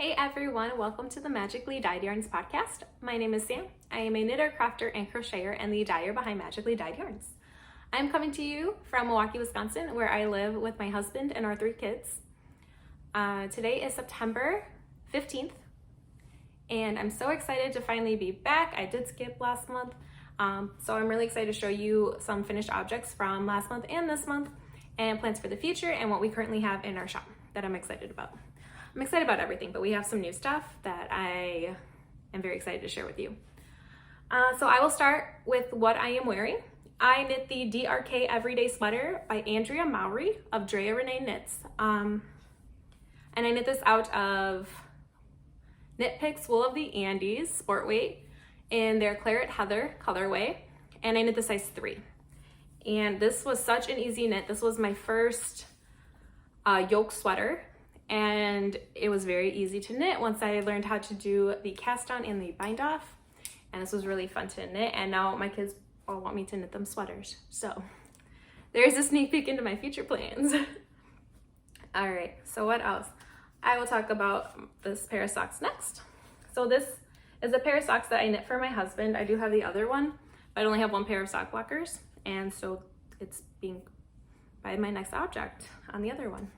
Hey everyone, welcome to the Magically Dyed Yarns podcast. My name is Sam. I am a knitter, crafter, and crocheter and the dyer behind Magically Dyed Yarns. I'm coming to you from Milwaukee, Wisconsin, where I live with my husband and our 3 kids. Today is September 15th, and I'm so excited to finally be back. I did skip last month, so I'm really excited to show you some finished objects from last month and this month, and plans for the future, and what we currently have in our shop that I'm excited about. I'm excited about everything, but we have some new stuff that I am very excited to share with you. So I will start with what I am wearing. I knit the DRK Everyday Sweater by Andrea Mowry of Drea Renee Knits. And I knit this out of Knit Picks Wool of the Andes Sport Weight in their Claret Heather colorway. And I knit the size 3. And this was such an easy knit. This was my first yoke sweater. And it was very easy to knit once I learned how to do the cast on and the bind off. And this was really fun to knit. And now my kids all want me to knit them sweaters. So there's a sneak peek into my future plans. All right, so what else? I will talk about this pair of socks next. So this is a pair of socks that I knit for my husband. I do have the other one, but I only have one pair of sock blockers. And so it's being by my next object on the other one.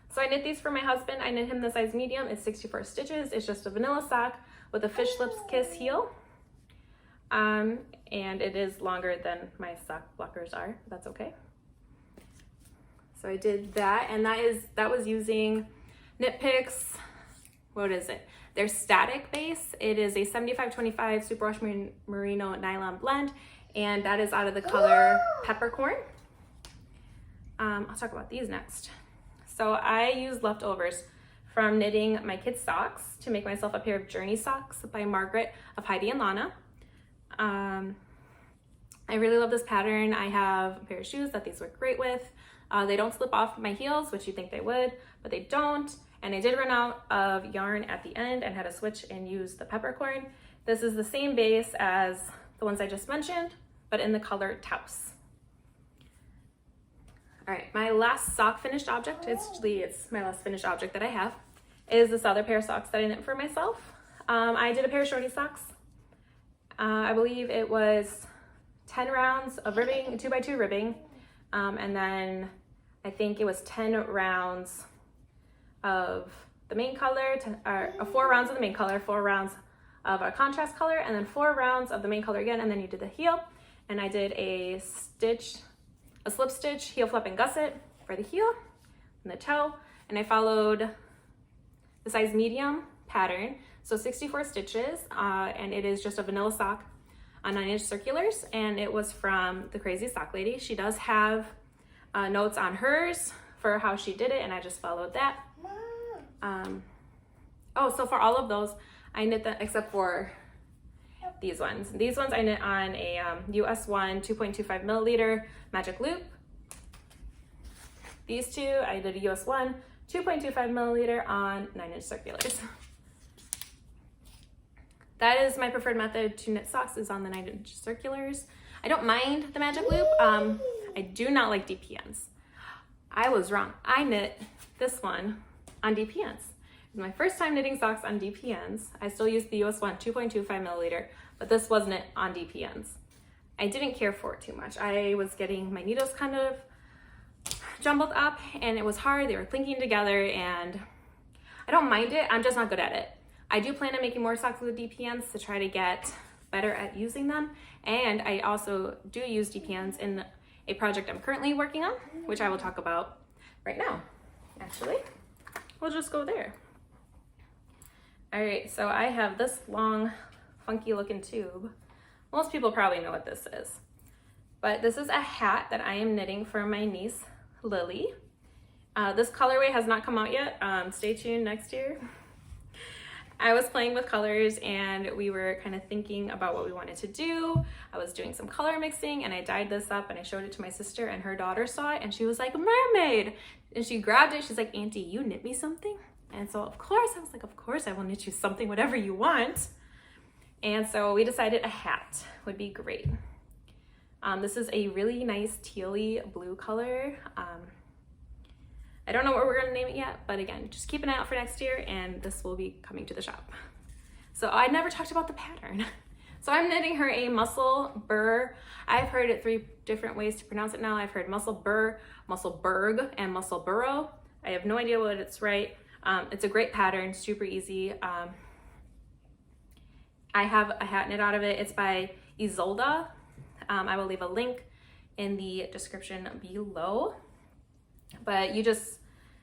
So I knit these for my husband. I knit him the size medium. It's 64 stitches. It's just a vanilla sock with a fish lips kiss heel. And it is longer than my sock blockers are. That's okay. So I did that, and that was using Knit Picks. What is it? Their static base. It is a 75-25 superwash merino nylon blend, and that is out of the color Peppercorn. I'll talk about these next. So I used leftovers from knitting my kids' socks to make myself a pair of Journey socks by Margaret of Heidi and Lana. I really love this pattern. I have a pair of shoes that these work great with. They don't slip off my heels, which you think they would, but they don't. And I did run out of yarn at the end and had to switch and use the Peppercorn. This is the same base as the ones I just mentioned, but in the color Taus. All right, my last sock finished object, it's my last finished object that I have, is this other pair of socks that I knit for myself. I did a pair of shorty socks. I believe it was 10 rounds of ribbing, 2x2 ribbing, and then I think it was 10 rounds of the main color, 4 rounds of the main color, 4 rounds of a contrast color, and then 4 rounds of the main color again, and then you did the heel, and I did a slip stitch, heel flap and gusset for the heel and the toe, and I followed the size medium pattern, so 64 stitches, and it is just a vanilla sock on 9-inch circulars, and it was from the Crazy Sock Lady. She does have notes on hers for how she did it, and I just followed that. So for all of those, I knit them except for these ones. These ones I knit on a US 1 2.25 milliliter magic loop. These two, I did a US 1 2.25 milliliter on 9-inch circulars. That is my preferred method to knit socks, is on the 9-inch circulars. I don't mind the magic loop. I do not like DPNs. I was wrong. I knit this one on DPNs. It was my first time knitting socks on DPNs. I still use the US 1 2.25 milliliter, but this wasn't it on DPNs. I didn't care for it too much. I was getting my needles kind of jumbled up, and it was hard. They were clinking together, and I don't mind it. I'm just not good at it. I do plan on making more socks with DPNs to try to get better at using them. And I also do use DPNs in a project I'm currently working on, which I will talk about right now. Actually, we'll just go there. All right, so I have this long, funky looking tube. Most people probably know what this is, but this is a hat that I am knitting for my niece, Lily. This colorway has not come out yet. Stay tuned next year. I was playing with colors, and we were kind of thinking about what we wanted to do. I was doing some color mixing, and I dyed this up, and I showed it to my sister, and her daughter saw it, and she was like, "Mermaid!" And she grabbed it. She's like, "Auntie, you knit me something?" And so of course I was like, "Of course I will knit you something, whatever you want." And so we decided a hat would be great. This is a really nice tealy blue color. I don't know what we're gonna name it yet, but again, just keep an eye out for next year and this will be coming to the shop. So I never talked about the pattern. So I'm knitting her a muscle burr. I've heard it 3 different ways to pronounce it now. I've heard muscle burr, muscle burg, and muscle burrow. I have no idea what it's right. It's a great pattern, super easy. I have a hat knit out of it. It's by Isolda. I will leave a link in the description below. But you just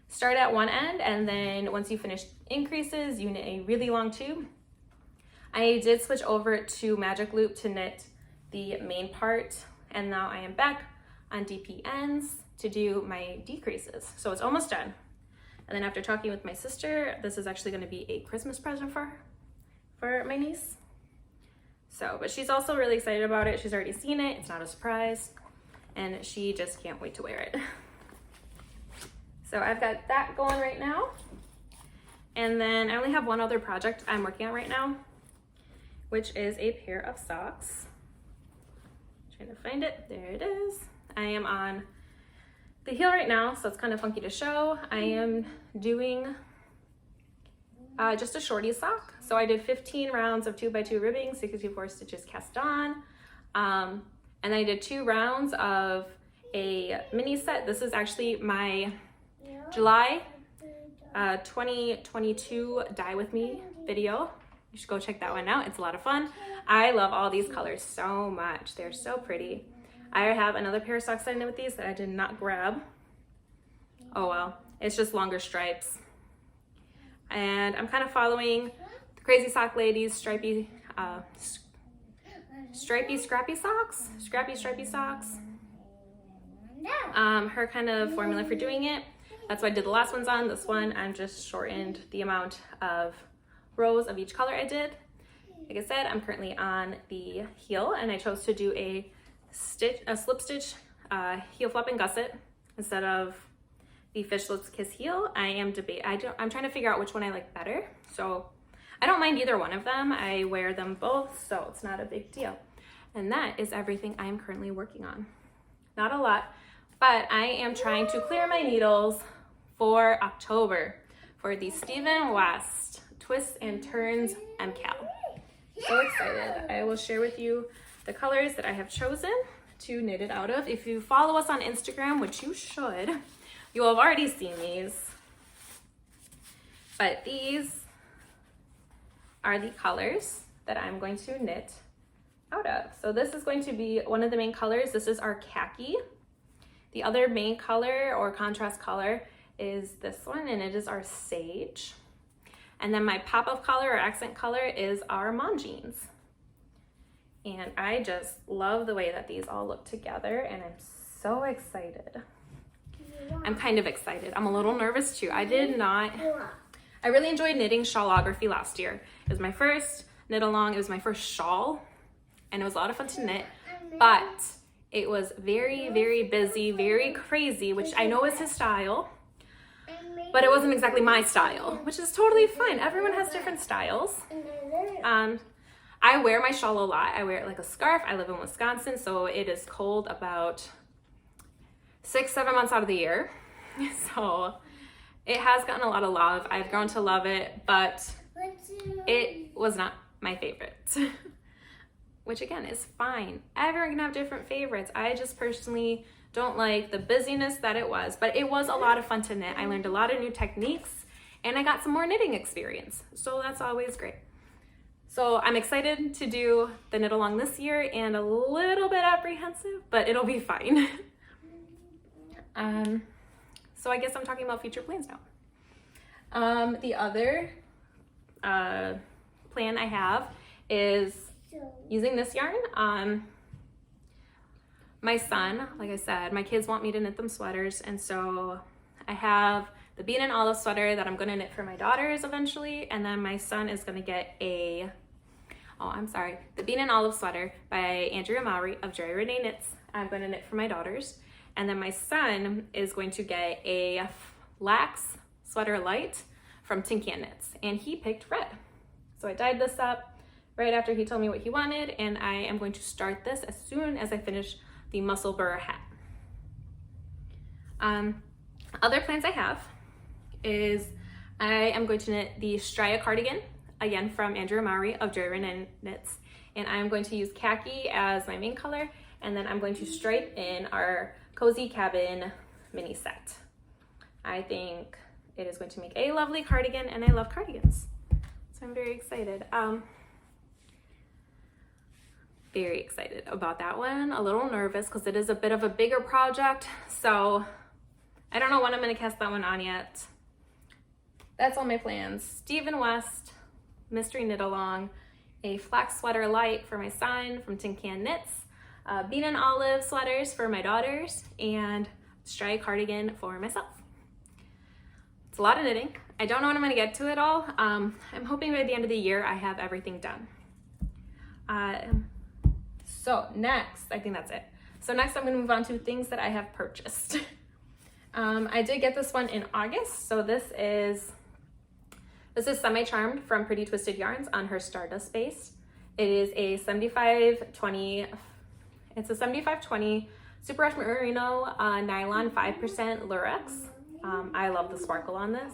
start at one end, and then once you finish increases, you knit a really long tube. I did switch over to Magic Loop to knit the main part, and now I am back on DP ends to do my decreases. So it's almost done. And then after talking with my sister, this is actually going to be a Christmas present for her, for my niece. So, but she's also really excited about it. She's already seen it. It's not a surprise. And she just can't wait to wear it. So I've got that going right now. And then I only have one other project I'm working on right now, which is a pair of socks. Trying to find it. There it is. I am on the heel right now, so it's kind of funky to show. I am doing just a shorty sock. So I did 15 rounds of 2x2 ribbing, 64 stitches cast on. And then I did 2 rounds of a mini set. This is actually my July 2022 Dye With Me video. You should go check that one out. It's a lot of fun. I love all these colors so much. They're so pretty. I have another pair of socks I knit with these that I did not grab. Oh well, it's just longer stripes. And I'm kind of following the Crazy Sock Ladies stripy scrappy socks. Her kind of formula for doing it. That's what I did the last ones on. This one, I'm just shortened the amount of rows of each color I did. Like I said, I'm currently on the heel, and I chose to do a slip stitch heel flap and gusset instead of the Fishlets Kiss heel. I'm trying to figure out which one I like better. So I don't mind either one of them. I wear them both, so it's not a big deal. And that is everything I am currently working on. Not a lot, but I am trying to clear my needles for October for the Stephen West Twists and Turns MCAL. So excited. I will share with you the colors that I have chosen to knit it out of. If you follow us on Instagram, which you should, you will have already seen these. But these are the colors that I'm going to knit out of. So this is going to be one of the main colors. This is our khaki. The other main color or contrast color is this one, and it is our sage. And then my pop of color or accent color is our Mon Jeans. And I just love the way that these all look together, and I'm so excited. I'm kind of excited. I'm a little nervous too. I really enjoyed knitting shawlography last year. It was my first knit along. It was my first shawl, and it was a lot of fun to knit, but it was very, very busy, very crazy, which I know is his style, but it wasn't exactly my style, which is totally fine. Everyone has different styles. I wear my shawl a lot. I wear it like a scarf. I live in Wisconsin, so it is cold about 6-7 months out of the year. So it has gotten a lot of love. I've grown to love it, but it was not my favorite, which again is fine. Everyone can have different favorites. I just personally don't like the busyness that it was, but it was a lot of fun to knit. I learned a lot of new techniques, and I got some more knitting experience. So that's always great. So I'm excited to do the knit along this year and a little bit apprehensive, but it'll be fine. So I guess I'm talking about future plans now. The other plan I have is using this yarn. My son, like I said, my kids want me to knit them sweaters, and so I have the Bean and Olive sweater that I'm gonna knit for my daughters eventually, and then my son is gonna get the Bean and Olive sweater by Andrea Mowry of Jerry Renee Knits. I'm gonna knit for my daughters, and then my son is going to get a Lax Sweater Light from Tin Can Knits, and he picked red. So I dyed this up right after he told me what he wanted, and I am going to start this as soon as I finish the Muscle Burr hat. Other plans I have is I am going to knit the Straya cardigan, again from Andrew Mowry of Joyrun Knits, and I'm going to use khaki as my main color, and then I'm going to stripe in our Cozy Cabin mini set. I think it is going to make a lovely cardigan, and I love cardigans, so I'm very excited. Very excited about that one. A little nervous because it is a bit of a bigger project, so I don't know when I'm going to cast that one on yet. That's all my plans. Stephen West, Mystery Knit Along, a flax sweater light for my son from Tin Can Knits, bean and olive sweaters for my daughters, and Straya cardigan for myself. It's a lot of knitting. I don't know when I'm going to get to it all. I'm hoping by the end of the year I have everything done. So next, I think that's it. So next I'm going to move on to things that I have purchased. I did get this one in August. So this is Semi Charmed from Pretty Twisted Yarns on her Stardust base. It is a 75/20. It's a 75/20 Super Rush Merino nylon 5% Lurex. I love the sparkle on this.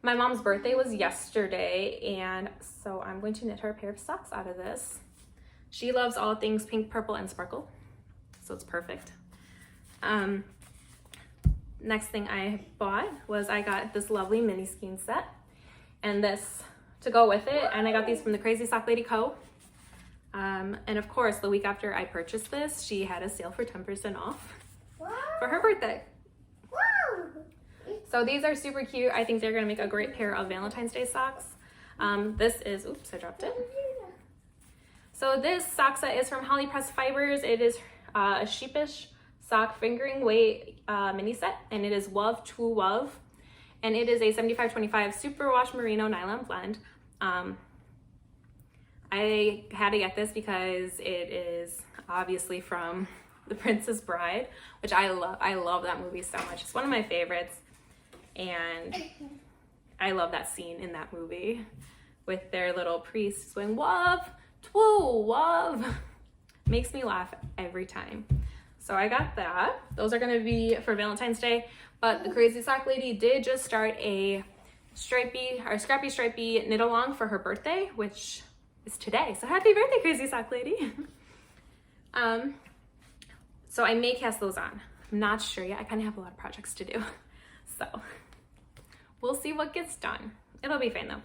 My mom's birthday was yesterday, and so I'm going to knit her a pair of socks out of this. She loves all things pink, purple, and sparkle, so it's perfect. Next thing I bought was I got this lovely mini skein set and this to go with it, and I got these from the Crazy Sock Lady Co. And of course, the week after I purchased this, she had a sale for 10% off for her birthday. So these are super cute. I think they're gonna make a great pair of Valentine's Day socks. This is, oops, I dropped it. So this sock set is from Holly Press Fibers. It is a sheepish sock fingering weight mini set, and it is WOV to WOV, and it is a 75/25 superwash merino nylon blend. I had to get this because it is obviously from The Princess Bride, which I love. I love that movie so much. It's one of my favorites, and I love that scene in that movie with their little priest going WOV. Whoa, love. Makes me laugh every time. So I got that. Those are gonna be for Valentine's Day, but the Crazy Sock Lady did just start a scrappy stripey knit along for her birthday, which is today. So happy birthday, Crazy Sock Lady. So I may cast those on. I'm not sure yet. I kind of have a lot of projects to do. So we'll see what gets done. It'll be fine though.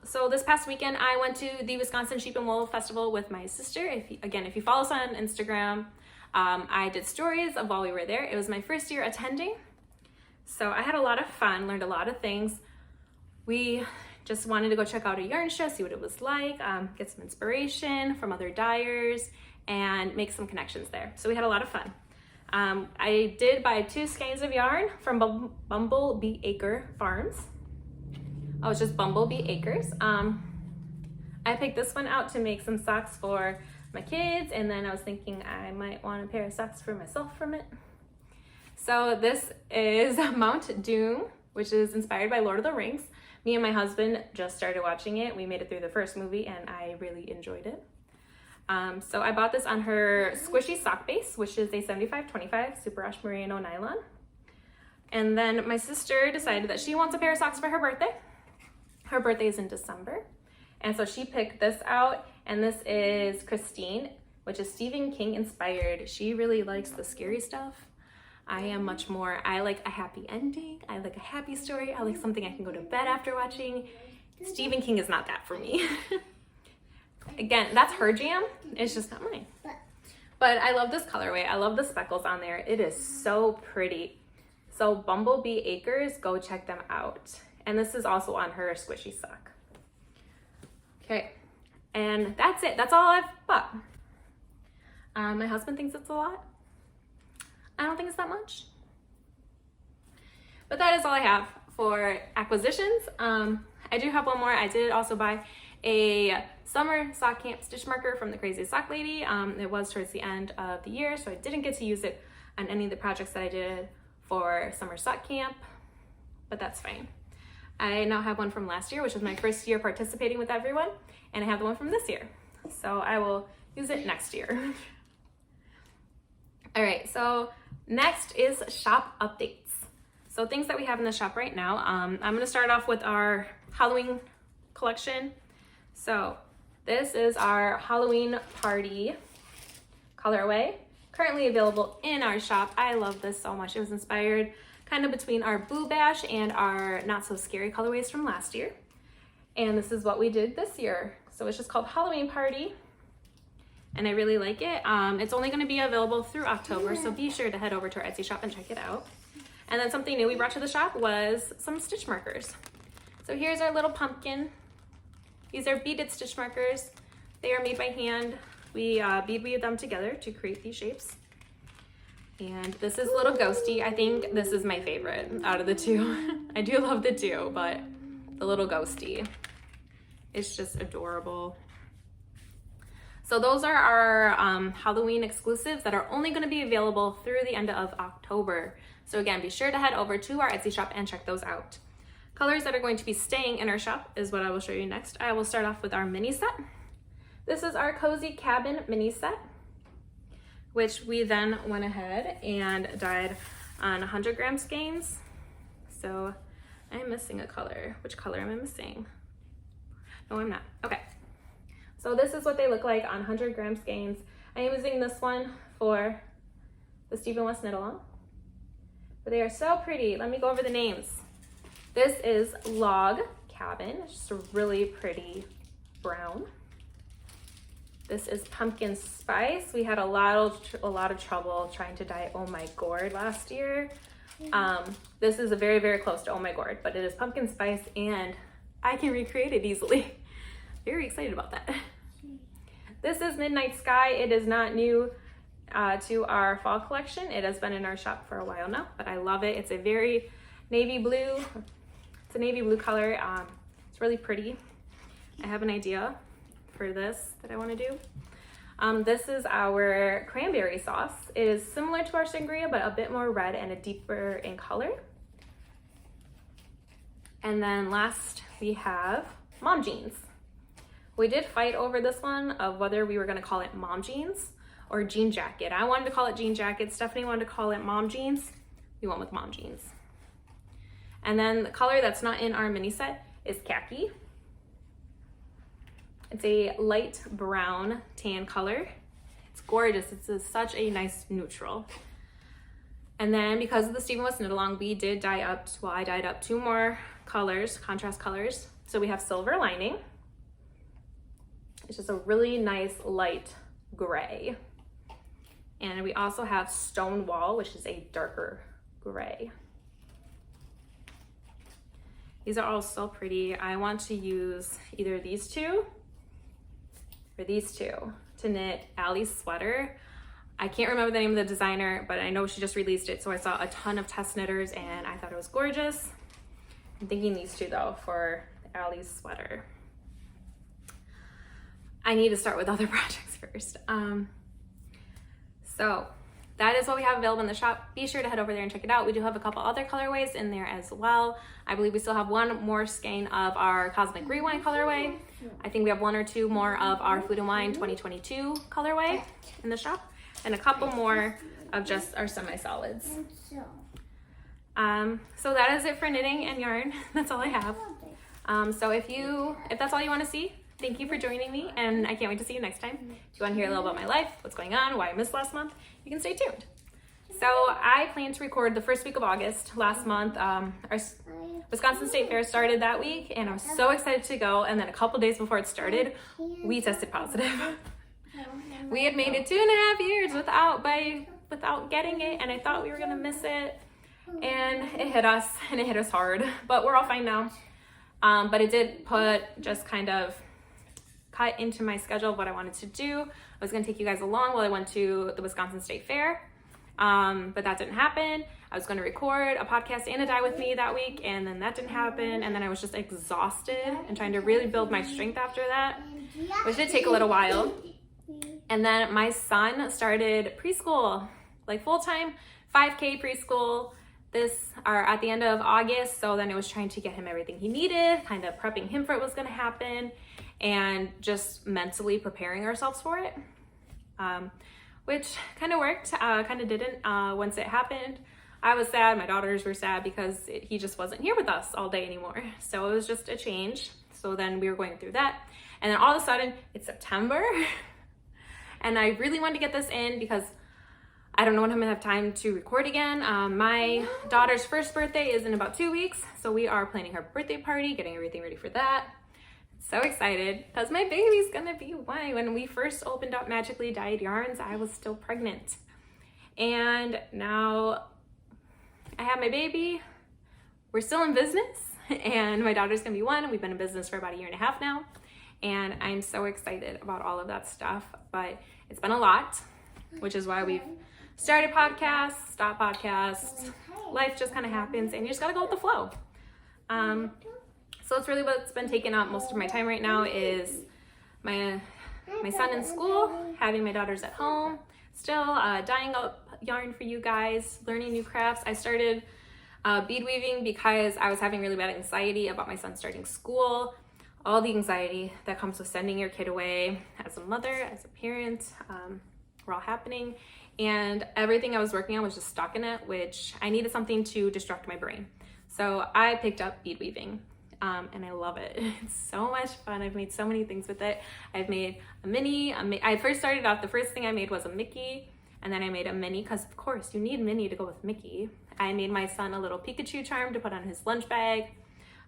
So this past weekend, I went to the Wisconsin Sheep and Wool Festival with my sister. If you follow us on Instagram, I did stories of while we were there. It was my first year attending, so I had a lot of fun, learned a lot of things. We just wanted to go check out a yarn show, see what it was like, get some inspiration from other dyers, and make some connections there. So we had a lot of fun. I did buy 2 skeins of yarn from Bumblebee Acre Farms. Oh, it's just Bumblebee Acres. I picked this one out to make some socks for my kids, and then I was thinking I might want a pair of socks for myself from it. So this is Mount Doom, which is inspired by Lord of the Rings. Me and my husband just started watching it. We made it through the first movie, and I really enjoyed it. So I bought this on her squishy sock base, which is a 75/25 Super Rush Merino nylon. And then my sister decided that she wants a pair of socks for her birthday. Her birthday is in December, and so she picked this out, and this is Christine, which is Stephen King inspired. She really likes the scary stuff. I am much more, I like a happy ending, I like a happy story, I like something I can go to bed after watching. Stephen King is not that for me. Again, that's her jam, it's just not mine. But I love this colorway, I love the speckles on there, it is so pretty. So Bumblebee Acres, go check them out. And this is also on her squishy sock. Okay, and that's it. That's all I've bought. My husband thinks it's a lot. I don't think it's that much. But that is all I have for acquisitions. I do have one more. I did also buy a summer sock camp stitch marker from the Crazy Sock Lady. It was towards the end of the year, so I didn't get to use it on any of the projects that I did for summer sock camp, but that's fine. I now have one from last year, which was my first year participating with everyone, and I have the one from this year. So I will use it next year. All right, so next is shop updates. So things that we have in the shop right now, I'm gonna start off with our Halloween collection. So this is our Halloween Party colorway, currently available in our shop. I love this so much. It was inspired kind of between our Boo Bash and our Not So Scary colorways from last year. And this is what we did this year. So it's just called Halloween Party. And I really like it. It's only gonna be available through October, so be sure to head over to our Etsy shop and check it out. And then something new we brought to the shop was some stitch markers. So here's our little pumpkin. These are beaded stitch markers. They are made by hand. We bead weave them together to create these shapes. And this is Little Ghosty. I think this is my favorite out of the two. I do love the two, but the Little Ghosty, it's just adorable. So those are our Halloween exclusives that are only gonna be available through the end of October. So again, be sure to head over to our Etsy shop and check those out. Colors that are going to be staying in our shop is what I will show you next. I will start off with our mini set. This is our Cozy Cabin mini set, which we then went ahead and dyed on 100 gram skeins. So I'm missing a color. Which color am I missing? No, I'm not. Okay. So this is what they look like on 100 gram skeins. I am using this one for the Stephen West knit along. But they are so pretty. Let me go over the names. This is Log Cabin. It's just a really pretty brown. This is Pumpkin Spice. We had a lot of trouble trying to dye Oh My Gourd last year. This is a very, very close to Oh My Gourd, but it is Pumpkin Spice and I can recreate it easily. Very excited about that. This is Midnight Sky. It is not new to our fall collection. It has been in our shop for a while now, but I love it. It's a very navy blue. It's a navy blue color. It's really pretty. I have an idea for this that I want to do. This is our cranberry sauce. It is similar to our sangria, but a bit more red and a deeper in color. And then last we have Mom Jeans. We did fight over this one of whether we were going to call it Mom Jeans or Jean Jacket. I wanted to call it Jean Jacket. Stephanie wanted to call it Mom Jeans. We went with Mom Jeans. And then the color that's not in our mini set is Khaki. It's a light brown tan color. It's gorgeous. It's such a nice neutral. And then because of the Stephen West knit along, we did dye up, well, I dyed up 2 more colors, contrast colors. So we have Silver Lining. It's just a really nice light gray. And we also have Stonewall, which is a darker gray. These are all so pretty. I want to use either these two or these two to knit Allie's sweater. I can't remember the name of the designer, but I know she just released it, so I saw a ton of test knitters and I thought it was gorgeous. I'm thinking these two though for Allie's sweater. I need to start with other projects first. So that is what we have available in the shop. Be sure to head over there and check it out. We do have a couple other colorways in there as well. I believe we still have 1 more skein of our Cosmic Rewind colorway. I think we have 1 or 2 more of our Food and Wine 2022 colorway in the shop, and a couple more of just our semi-solids. So that is it for knitting and yarn. That's all I have. So if that's all you want to see, thank you for joining me, and I can't wait to see you next time. If you want to hear a little about my life, what's going on, why I missed last month, you can stay tuned. So I plan to record the first week of August. Last month, our Wisconsin State Fair started that week, and I was so excited to go, and then a couple days before it started, we tested positive. We had made it 2.5 years without getting it, and I thought we were gonna miss it, and it hit us hard, but we're all fine now. But it did kind of cut into my schedule of what I wanted to do. I was gonna take you guys along while I went to the Wisconsin State Fair, but that didn't happen. I was gonna record a podcast and a dye with me that week, and then that didn't happen, and then I was just exhausted and trying to really build my strength after that, which did take a little while. And then my son started preschool, like full-time 5K preschool at the end of August. So then it was trying to get him everything he needed, kind of prepping him for what was gonna happen, and just mentally preparing ourselves for it, which kind of worked, kind of didn't once it happened. I was sad, my daughters were sad because he just wasn't here with us all day anymore. So it was just a change. So then we were going through that. And then all of a sudden, it's September. And I really wanted to get this in because I don't know when I'm gonna have time to record again. My daughter's first birthday is in about 2 weeks. So we are planning her birthday party, getting everything ready for that. So excited because my baby's gonna be one. When we first opened up Magically Dyed Yarns, I was still pregnant. And now I have my baby. We're still in business and my daughter's gonna be 1. We've been in business for about 1.5 years now. And I'm so excited about all of that stuff, but it's been a lot, which is why we've started podcasts, stopped podcasts. Life just kind of happens and you just gotta go with the flow. So it's really what's been taking up most of my time right now is my son in school, having my daughters at home, still dyeing up yarn for you guys, learning new crafts. I started bead weaving because I was having really bad anxiety about my son starting school. All the anxiety that comes with sending your kid away as a mother, as a parent, were all happening. And everything I was working on was just stuck in it, which I needed something to distract my brain. So I picked up bead weaving. And I love it. It's so much fun. I've made so many things with it. I've made a mini. I first started off, the first thing I made was a Mickey, and then I made a Minnie, because of course you need Minnie to go with Mickey. I made my son a little Pikachu charm to put on his lunch bag.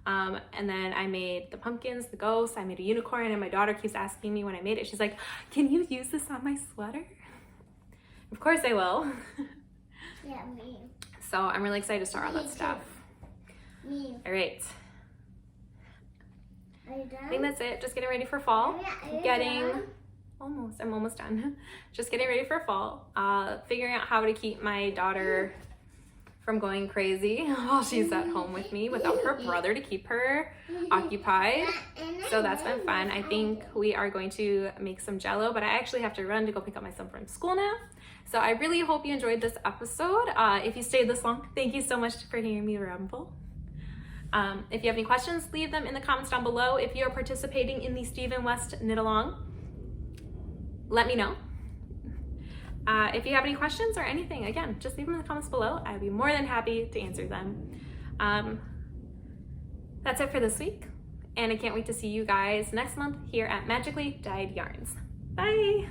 And then I made the pumpkins, the ghosts. I made a unicorn, and my daughter keeps asking me when I made it. She's like, "Can you use this on my sweater?" Of course I will. Yeah, me. So I'm really excited to start all that stuff. Me. All right. Are you done? I think that's it. Just getting ready for fall. Are you Getting done? I'm almost done. Just getting ready for fall. Figuring out how to keep my daughter from going crazy while she's at home with me without her brother to keep her occupied. So that's been fun. I think we are going to make some Jell-O, but I actually have to run to go pick up my son from school now. So I really hope you enjoyed this episode. If you stayed this long, thank you so much for hearing me ramble. If you have any questions, leave them in the comments down below. If you are participating in the Stephen West Knit Along, let me know. If you have any questions or anything, again, just leave them in the comments below. I'd be more than happy to answer them. That's it for this week, and I can't wait to see you guys next month here at Magically Dyed Yarns. Bye!